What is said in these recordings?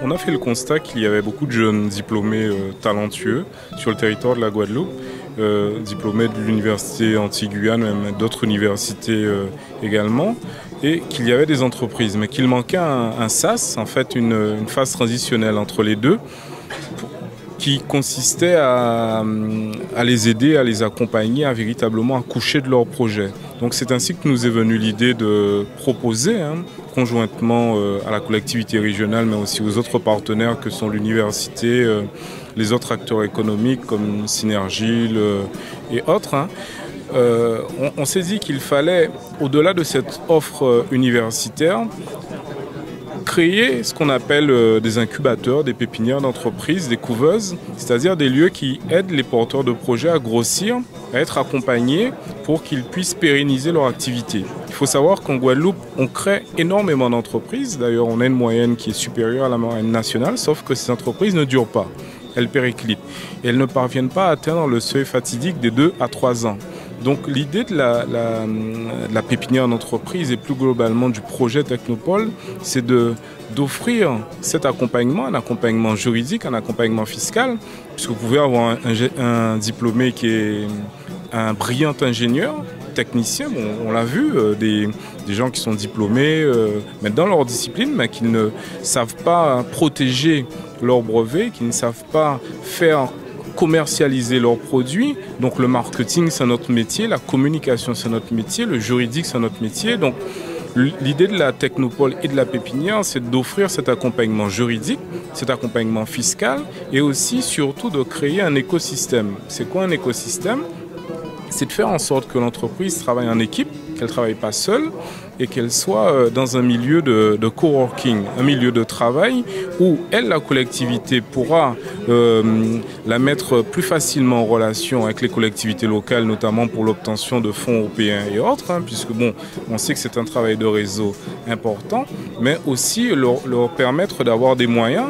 on a fait le constat qu'il y avait beaucoup de jeunes diplômés talentueux sur le territoire de la Guadeloupe, diplômés de l'université Antilles-Guyane, même d'autres universités également, et qu'il y avait des entreprises, mais qu'il manquait un SAS, en fait une phase transitionnelle entre les deux, qui consistait à les aider, à les accompagner, à véritablement accoucher de leur projet. Donc c'est ainsi que nous est venue l'idée de proposer, conjointement à la collectivité régionale, mais aussi aux autres partenaires que sont l'université, les autres acteurs économiques comme Synergie et autres, on s'est dit qu'il fallait, au-delà de cette offre universitaire, créer ce qu'on appelle des incubateurs, des pépinières d'entreprises, des couveuses, c'est-à-dire des lieux qui aident les porteurs de projets à grossir, à être accompagnés pour qu'ils puissent pérenniser leur activité. Il faut savoir qu'en Guadeloupe, on crée énormément d'entreprises. D'ailleurs, on a une moyenne qui est supérieure à la moyenne nationale, sauf que ces entreprises ne durent pas. Elles périclitent. Et elles ne parviennent pas à atteindre le seuil fatidique des 2 à 3 ans. Donc l'idée de la pépinière d'entreprise et plus globalement du projet Technopole, c'est d'offrir cet accompagnement, un accompagnement juridique, un accompagnement fiscal, puisque vous pouvez avoir un diplômé qui est un brillant ingénieur, technicien, on l'a vu, des gens qui sont diplômés, mais dans leur discipline, mais qui ne savent pas protéger leurs brevets, qui ne savent pas faire commercialiser leurs produits. Donc le marketing, c'est notre métier, la communication, c'est notre métier, le juridique, c'est notre métier. Donc l'idée de la Technopole et de la pépinière, c'est d'offrir cet accompagnement juridique, cet accompagnement fiscal et aussi, surtout, de créer un écosystème. C'est quoi un écosystème? C'est de faire en sorte que l'entreprise travaille en équipe, qu'elle ne travaille pas seule et qu'elle soit dans un milieu de coworking, un milieu de travail où elle, la collectivité, pourra la mettre plus facilement en relation avec les collectivités locales, notamment pour l'obtention de fonds européens et autres, puisque bon, on sait que c'est un travail de réseau important, mais aussi leur permettre d'avoir des moyens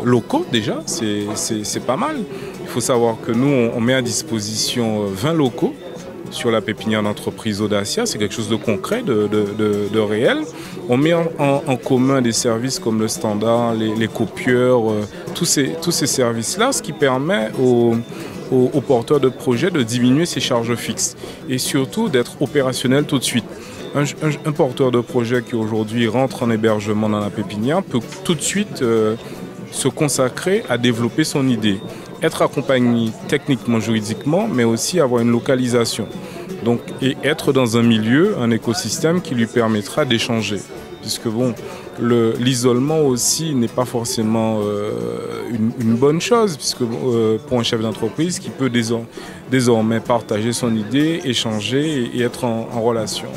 locaux déjà, c'est pas mal. Il faut savoir que nous, on met à disposition 20 locaux sur la pépinière d'entreprise Audacia, c'est quelque chose de concret, de réel. On met en commun des services comme le standard, les copieurs, tous ces services-là, ce qui permet aux porteurs de projets de diminuer ses charges fixes et surtout d'être opérationnel tout de suite. Un porteur de projet qui aujourd'hui rentre en hébergement dans la pépinière peut tout de suite se consacrer à développer son idée. Être accompagné techniquement, juridiquement, mais aussi avoir une localisation. Donc, et être dans un milieu, un écosystème qui lui permettra d'échanger. Puisque bon, l'isolement aussi n'est pas forcément une bonne chose, puisque pour un chef d'entreprise qui peut désormais partager son idée, échanger et être en relation.